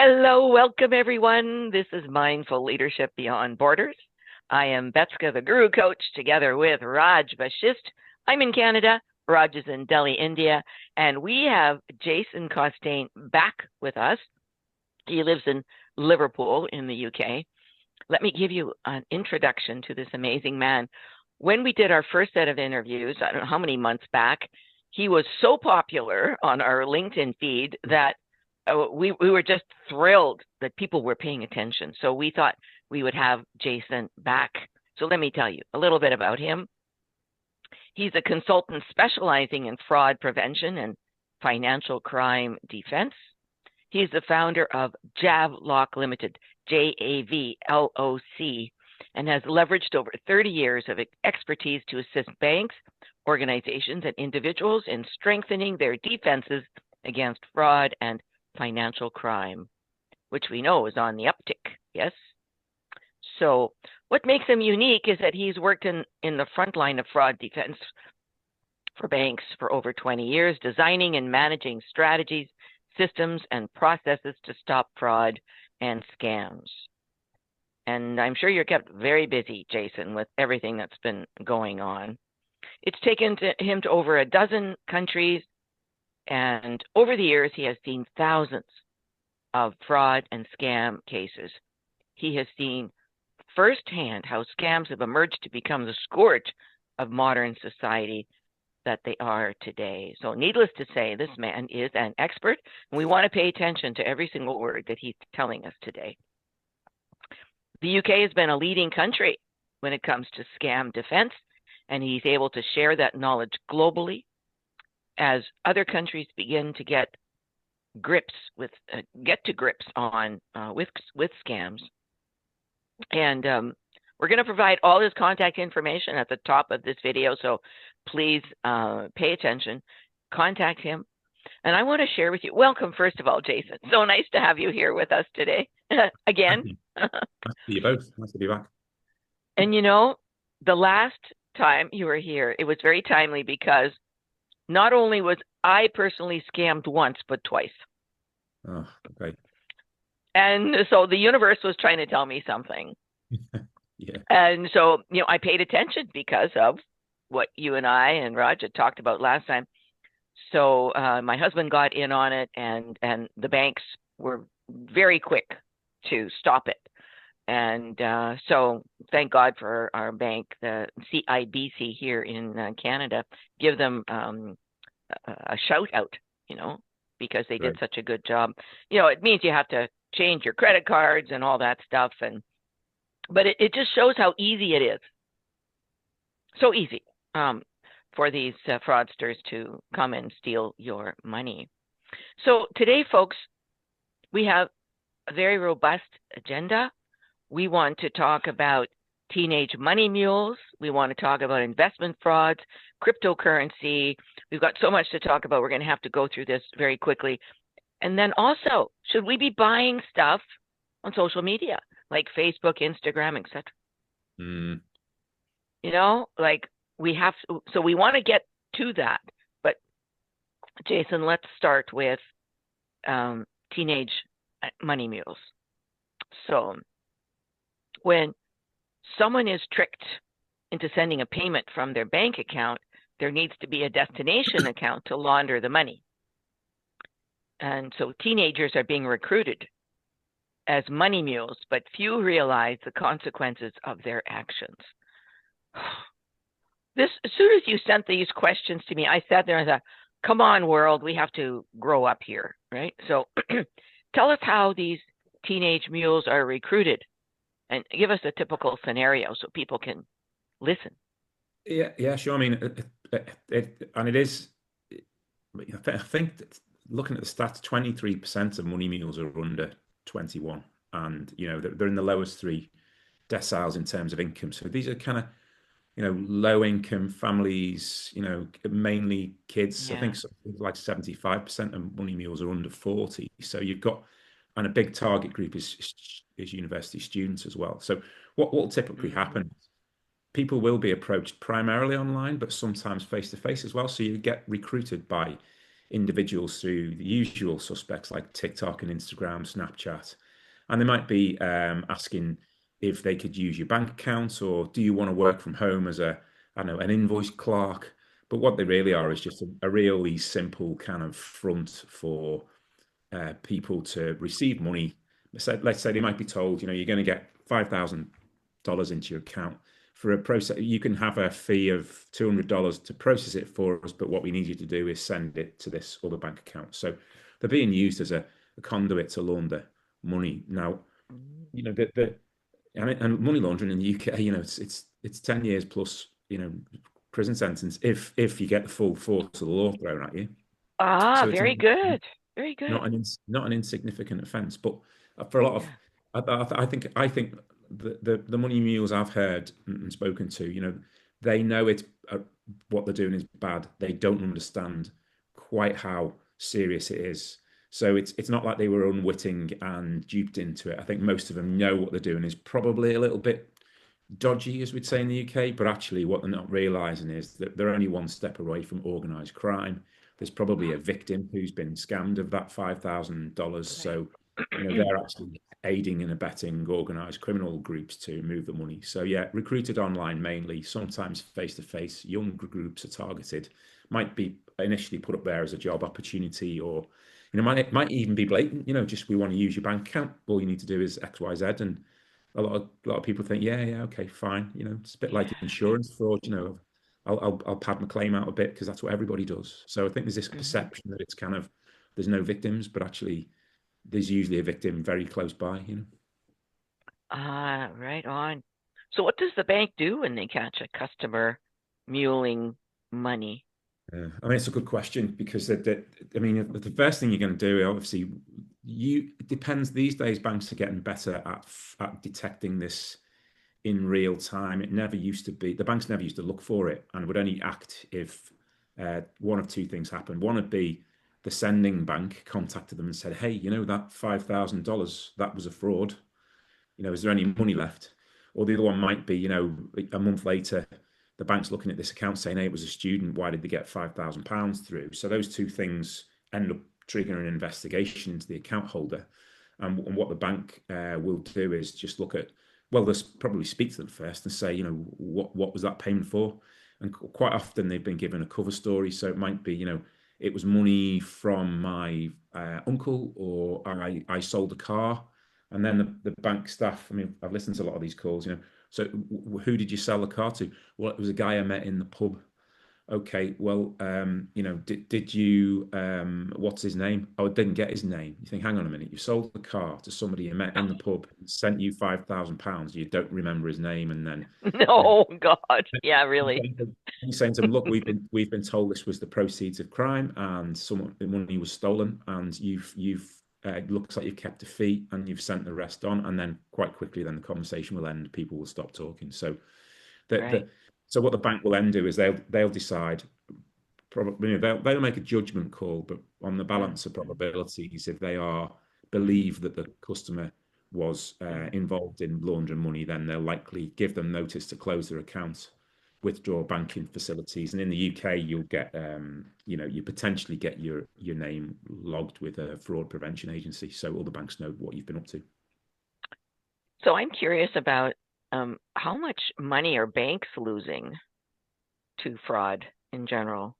Hello, welcome everyone. This is Mindful Leadership Beyond Borders. I am Betska, the Guru Coach, together with Raj Vashisht. I'm in Canada, Raj is in Delhi, India, and we have Jason Costain back with us. He lives in Liverpool in the UK. Let me give you an introduction to this amazing man. When we did our first set of interviews, I don't know how many months back, he was so popular on our LinkedIn feed that we were just thrilled that people were paying attention. So we thought we would have Jason back. So let me tell you a little bit about him. He's a consultant specializing in fraud prevention and financial crime defense. He's the founder of Javloc Limited, JAVLOC, and has leveraged over 30 years of expertise to assist banks, organizations, and individuals in strengthening their defenses against fraud and financial crime, which we know is on the uptick, yes? So what makes him unique is that he's worked in the front line of fraud defense for banks for over 20 years, designing and managing strategies, systems, and processes to stop fraud and scams. And I'm sure you're kept very busy, Jason, with everything that's been going on. It's taken him to over a dozen countries, and over the years, he has seen thousands of fraud and scam cases. He has seen firsthand how scams have emerged to become the scourge of modern society that they are today. So needless to say, this man is an expert, and we want to pay attention to every single word that he's telling us today. The UK has been a leading country when it comes to scam defense, and he's able to share that knowledge globally as other countries begin to get to grips on with scams. And we're going to provide all his contact information at the top of this video, so please pay attention, contact him. And I want to share with you, welcome, first of all, Jason. So nice to have you here with us today, again. Nice to be you both. Nice to be back. And you know, the last time you were here, it was very timely because not only was I personally scammed once, but twice. Oh, okay. And so the universe was trying to tell me something. Yeah. And so, I paid attention because of what you and I and Raj had talked about last time. So my husband got in on it, and the banks were very quick to stop it. And so thank God for our bank, the CIBC here in Canada, give them a shout out, because they did such a good job. It means you have to change your credit cards and all that stuff. But it just shows how easy it is. So easy for these fraudsters to come and steal your money. So today, folks, we have a very robust agenda. We want to talk about teenage money mules. We want to talk about investment frauds, cryptocurrency. We've got so much to talk about. We're going to have to go through this very quickly. And then also, should we be buying stuff on social media like Facebook, Instagram, etc.? We have to, so we want to get to that. But Jason, let's start with teenage money mules. So when someone is tricked into sending a payment from their bank account, there needs to be a destination account to launder the money. And so teenagers are being recruited as money mules, but few realize the consequences of their actions. As soon as you sent these questions to me, I sat there and thought, come on, world, we have to grow up here, right? So tell us how these teenage mules are recruited, and give us a typical scenario so people can listen. Yeah, sure. I mean, it is, I think that looking at the stats, 23% of money mules are under 21, and they're in the lowest three deciles in terms of income. So these are kind of low income families, mainly kids. Yeah. I think like 75% of money mules are under 40. So you've got, and a big target group is university students as well. So what will typically happen? People will be approached primarily online, but sometimes face to face as well. So you get recruited by individuals through the usual suspects like TikTok and Instagram, Snapchat, and they might be asking if they could use your bank account, or do you want to work from home as I don't know, an invoice clerk. But what they really are is just a really simple kind of front for people to receive money. Let's say they might be told, you're going to get $5,000 into your account for a process. You can have a fee of $200 to process it for us, but what we need you to do is send it to this other bank account. So they're being used as a conduit to launder money. Now, and money laundering in the UK, it's 10 years plus, prison sentence if you get the full force of the law thrown at you. Ah, So it's very good. Very good. not an insignificant offence. But for a lot of, I think the money mules I've heard and spoken to, they know it's what they're doing is bad. They don't understand quite how serious it is. So it's not like they were unwitting and duped into it. I think most of them know what they're doing is probably a little bit dodgy, as we'd say in the UK, but actually what they're not realizing is that they're only one step away from organized crime. There's probably a victim who's been scammed of that $5,000. So, they're actually aiding and abetting organized criminal groups to move the money. So, yeah, recruited online mainly, sometimes face to face. Younger groups are targeted, might be initially put up there as a job opportunity, or might even be blatant. Just we want to use your bank account. All you need to do is X, Y, Z, and a lot of people think, yeah, okay, fine. It's a bit like insurance fraud. I'll pad my claim out a bit because that's what everybody does. So I think there's this perception that it's kind of there's no victims, but actually there's usually a victim very close by. Ah, right on. So what does the bank do when they catch a customer muling money? I mean, it's a good question because the first thing you're going to do, obviously, it depends. These days, banks are getting better at detecting this in real time. It never used to be. The banks never used to look for it and would only act if one of two things happened. One would be the sending bank contacted them and said, "Hey, that $5,000 that was a fraud. Is there any money left?" Or the other one might be, a month later, the bank's looking at this account saying, "Hey, it was a student. Why did they get £5,000 through?" So those two things end up triggering an investigation into the account holder. And what the bank will do is just look at, well, they'll probably speak to them first and say, what was that payment for? And quite often they've been given a cover story. So it might be, it was money from my uncle, or I sold a car. And then the bank staff, I mean, I've listened to a lot of these calls, so who did you sell the car to? Well, it was a guy I met in the pub. Okay, well, did you, what's his name? Oh, I didn't get his name. You think, hang on a minute, you sold the car to somebody you met in the pub, sent you £5,000, you don't remember his name, and then No, God. Yeah, really. you're saying to them, look, we've been told this was the proceeds of crime, and the money was stolen, and you've it looks like you've kept a fee, and you've sent the rest on, and then quite quickly, then the conversation will end. People will stop talking. So so what the bank will then do is they'll decide, probably they'll make a judgment call, but on the balance of probabilities, if they believe that the customer was involved in laundering money, then they'll likely give them notice to close their account, withdraw banking facilities, and in the UK you'll get you potentially get your name logged with a fraud prevention agency, so all the banks know what you've been up to. So I'm curious about how much money are banks losing to fraud in general?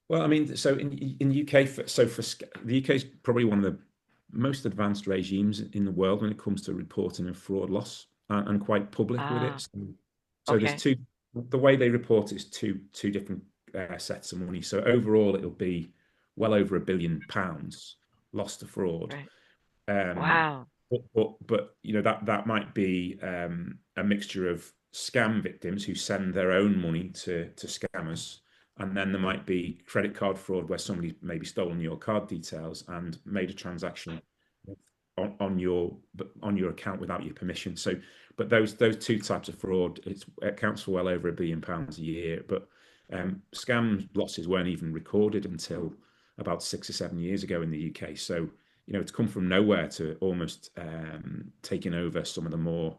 Well, I mean, so in the UK, the UK is probably one of the most advanced regimes in the world when it comes to reporting of fraud loss, and quite public with it. So there's two. The way they report it is two different sets of money. So overall, it'll be well over £1 billion lost to fraud. Right. Wow. But that might be a mixture of scam victims who send their own money to scammers, and then there might be credit card fraud where somebody's maybe stolen your card details and made a transaction on your account without your permission. So, but those two types of fraud, it accounts for well over £1 billion a year. But scam losses weren't even recorded until about 6 or 7 years ago in the UK. So it's come from nowhere to almost taking over some of the more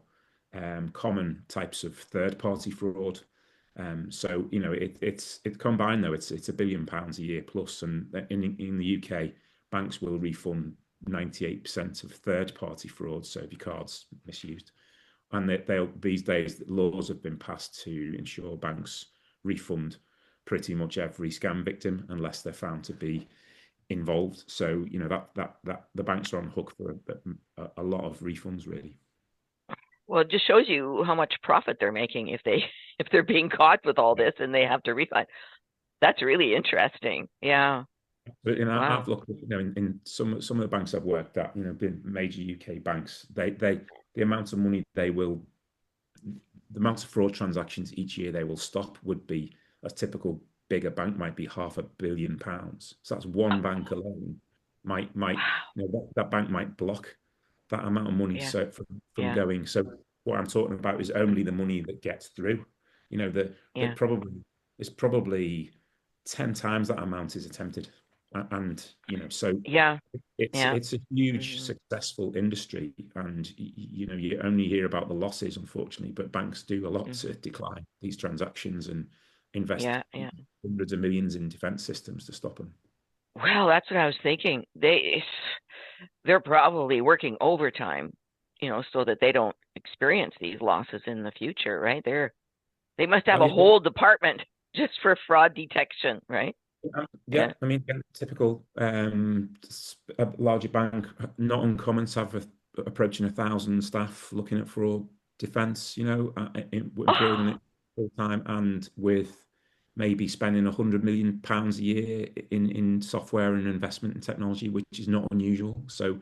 common types of third-party fraud. So it's combined though. It's £1 billion a year plus, and in the UK, banks will refund 98% of third-party fraud. So if your card's misused, and they'll these days laws have been passed to ensure banks refund pretty much every scam victim unless they're found to be involved. So that the banks are on the hook for a lot of refunds, really. Well, it just shows you how much profit they're making if they're being caught with all this and they have to refund. That's really interesting. Yeah. But Wow. I've looked at, in some of the banks I've worked at, been major UK banks, the amount of money the amount of fraud transactions each year they will stop would be, a typical bigger bank might be £500 million. So that's one bank alone might Wow. that bank might block that amount of money Yeah. so from Yeah. going. So what I'm talking about is only the money that gets through. Yeah. It's probably 10 times that amount is attempted, and so Yeah. Yeah. it's a huge Mhm. successful industry, and you only hear about the losses, unfortunately, but banks do a lot to Mhm. decline these transactions and invest Yeah. Yeah. hundreds of millions in defense systems to stop them. Well, that's what I was thinking. They're probably working overtime, so that they don't experience these losses in the future, right? They must have Oh a yeah, whole department just for fraud detection, right? yeah. Yeah. I mean, typical a larger bank, not uncommon to have approaching 1,000 staff looking at fraud defense. Employed in Oh, it full time, and with maybe spending £100 million a year in software and investment in technology, which is not unusual. So,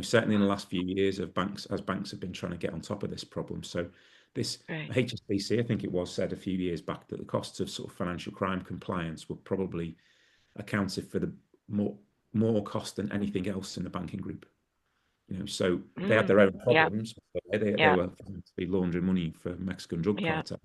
certainly in the last few years, as banks have been trying to get on top of this problem. So, this right. HSBC, I think it was, said a few years back that the costs of sort of financial crime compliance were probably accounted for the more cost than anything else in the banking group. So they had their own Yeah. problems. They Yeah. were found to be laundering money for Mexican drug Yeah. cartels.